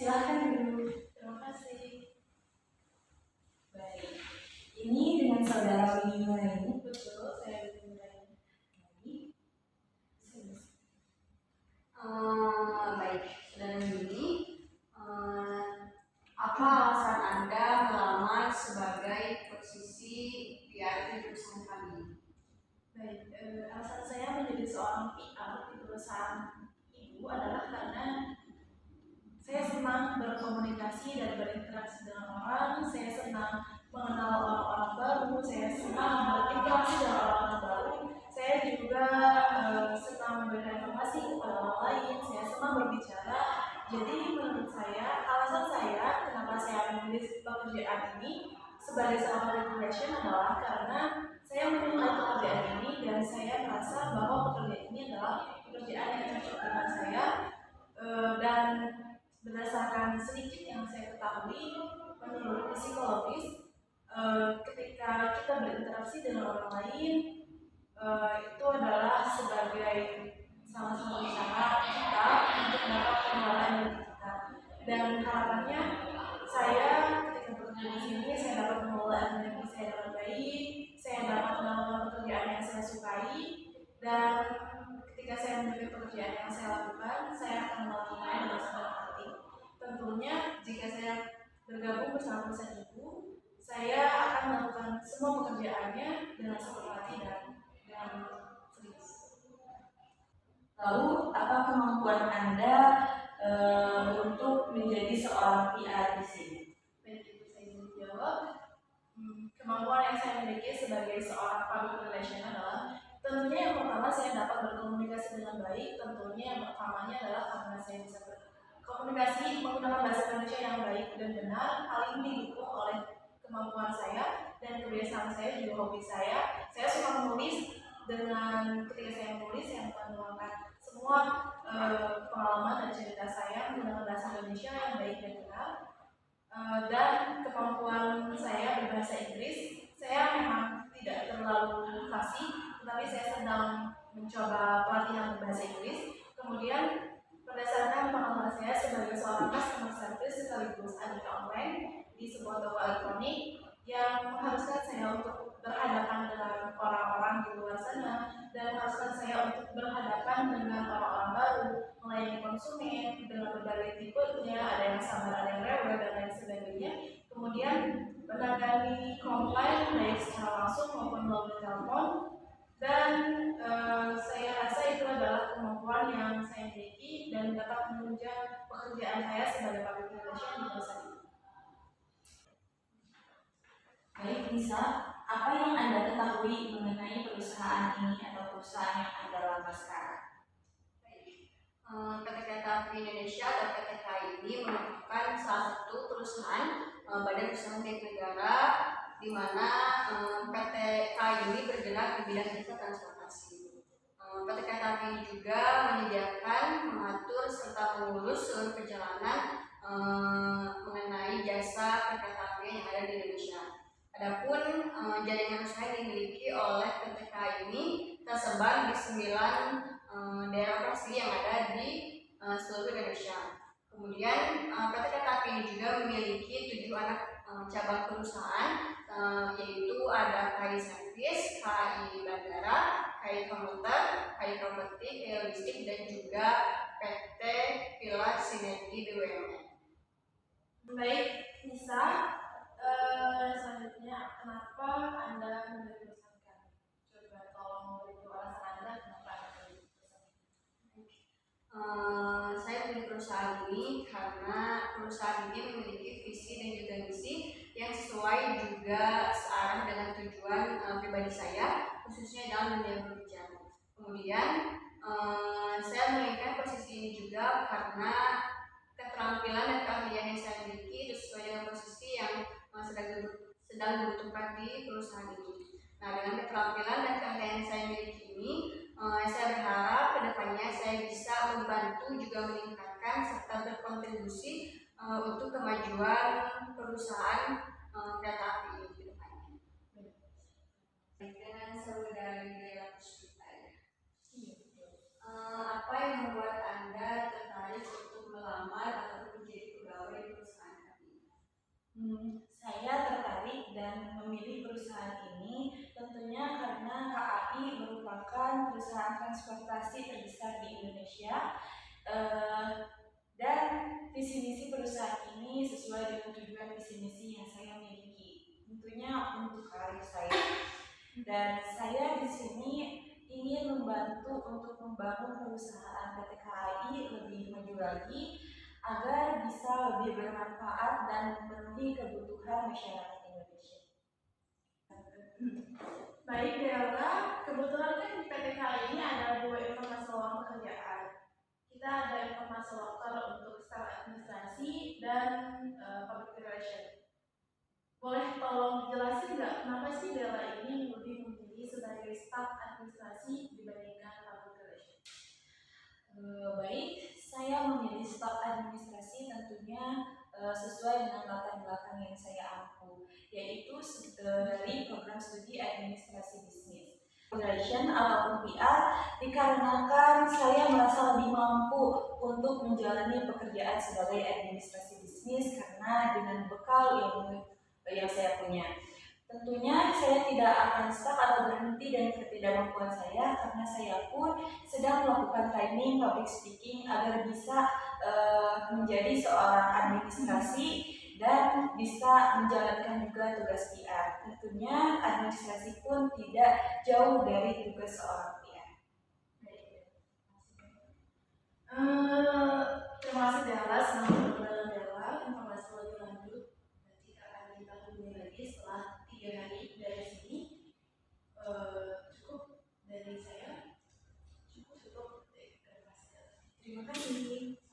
Silahkan dulu. Terima kasih. Baik. Ini dengan saudara Winnie Nuraini. Betul, saya Winnie Nuraini. Baik, saudara Winnie. Apa alasan Anda melamar sebagai posisi PR di perusahaan kami? Baik, alasan saya menjadi seorang PR di perusahaan ibu adalah karena saya senang berkomunikasi dan berinteraksi dengan orang, saya senang mengenal orang-orang baru, saya senang berinteraksi dengan orang-orang baru, saya juga senang memberikan informasi kepada orang lain, saya senang berbicara. Jadi menurut saya, alasan saya kenapa saya memilih pekerjaan ini sebagai seorang recognition adalah karena saya menyukai pekerjaan ini dan saya merasa bahwa pekerjaan ini adalah pekerjaan yang cocok dengan saya. Dan berdasarkan sedikit yang saya ketahui, menurut psikologis, ketika kita berinteraksi dengan orang lain, itu adalah sebagai salah satu cara kita untuk dapat pengenalan diri kita. Dan harapannya saya ketika bekerja di sini, saya dapat mengelola energi saya dengan baik, saya dapat melakukan pekerjaan yang saya sukai, dan ketika saya memiliki pekerjaan yang saya lakukan, saya akan melakukannya dengan senang hati. Tentunya jika saya bergabung bersama perusahaan ibu, saya akan melakukan semua pekerjaannya dengan senang hati dan dengan serius. Lalu, apa kemampuan Anda untuk menjadi seorang PR di sini? Baik, itu saya ingin jawab. Kemampuan yang saya miliki sebagai seorang public relation adalah tentunya yang pertama saya dapat berkomunikasi dengan baik. Tentunya yang pertamanya adalah karena saya bisa berkomunikasi menggunakan bahasa Indonesia yang baik dan benar. Hal ini didukung oleh kemampuan saya dan kebiasaan saya, juga hobi saya. Saya suka menulis, dengan ketika saya menulis saya akan menuangkan semua pengalaman dan cerita saya menggunakan bahasa Indonesia yang baik dan benar. Dan kemampuan saya berbahasa Inggris, saya memang tidak terlalu fasih, tetapi saya sedang mencoba pelatihan berbahasa Inggris. Kemudian berdasarkan pengalaman saya sebagai seorang customer service sekaligus agen online di sebuah toko elektronik yang mengharuskan saya untuk berhadapan dengan orang-orang di luar sana dan mengharuskan saya untuk berhadapan dengan orang-orang baru, melayani konsumen dengan berbagai tipenya, ada yang sabar, ada yang rewel, dan lain sebagainya. Kemudian menangani komplain baik secara langsung maupun melalui telepon. Dan saya rasa itu adalah kemampuan yang saya miliki dan dapat menunjang pekerjaan saya sebagai public relation di perusahaan ini. Baik, Nisa, apa yang Anda ketahui mengenai perusahaan ini atau perusahaan yang Anda lamar sekarang? PT Kereta Api Indonesia atau PT KAI ini merupakan salah satu perusahaan badan usaha milik negara di mana PT KAI ini bergerak di bidang jasa transportasi. PT Kereta Api ini juga menyediakan, mengatur serta mengurus seluruh perjalanan mengenai jasa kereta api yang ada di Indonesia. Adapun jaringan usaha yang dimiliki oleh PT KAI ini tersebar di 9 daerah operasi yang ada di seluruh Indonesia. Kemudian PT Kereta Api ini juga memiliki 7 anak cabang perusahaan, yaitu ada KAI Service, KAI Bandara, KAI Komuter, KAI Properti, KAI Logistik, dan juga PT Pilar Sinergi BUMN. Baik, Nisa, selanjutnya kenapa Anda memilih perusahaan kami? Coba tolong beritahu alasan Anda kenapa Anda memilih perusahaan ini. Saya memilih perusahaan ini karena perusahaan ini memiliki visi dan juga misi yang sesuai juga searah dengan tujuan pribadi saya, khususnya dalam dunia bekerja. Kemudian saya menginginkan posisi ini juga karena keterampilan dan keahlian yang saya miliki itu sesuai dengan posisi yang sedang dibutuhkan di perusahaan ini. Nah, dengan keterampilan dan keahlian yang saya miliki ini, saya berharap kedepannya saya bisa membantu juga meningkatkan serta berkontribusi untuk kemajuan perusahaan kereta api ini ke depannya. Dengan saudara Gaya Puspita, apa yang membuat Anda tertarik untuk melamar atau menjadi pegawai Saya tertarik dan memilih perusahaan ini tentunya karena KAI merupakan perusahaan transportasi terbesar di Indonesia, dan visi misi perusahaan ini sesuai dengan tujuan visi misi yang saya miliki, tentunya untuk karir saya. Dan saya di sini ingin membantu untuk membangun perusahaan PT KAI lebih maju lagi agar bisa lebih bermanfaat dan memenuhi kebutuhan masyarakat Indonesia. Baik Bella, kebetulan kan di PT KAI ini ada 2 informasi lowongan pekerjaan. Kita ada informasi lokal untuk staf administrasi dan public relation. Boleh tolong dijelasin nggak kenapa sih Bella ini lebih memilih sebagai staf administrasi dibandingkan public relation? Baik, saya memilih staf administrasi tentunya sesuai dengan latar belakang yang saya ampu, yaitu dari program studi administrasi bisnis. Relation ataupun PR dikarenakan saya merasa lebih mampu untuk menjalani pekerjaan sebagai administrasi bisnis karena dengan bekal ilmu yang saya punya. Tentunya saya tidak akan stuck atau berhenti dengan ketidakmampuan saya karena saya pun sedang melakukan training public speaking agar bisa menjadi seorang administrasi dan bisa menjalankan juga tugas PR. Tentunya administrasi pun tidak jauh dari tugas seorang PR. Terima kasih Bella, senang bertemu dengan Bella. Informasi lebih lanjut nanti akan kita hubungi lagi setelah 3 hari dari sini. Cukup dari saya. Cukup. Terima kasih. Terima kasih.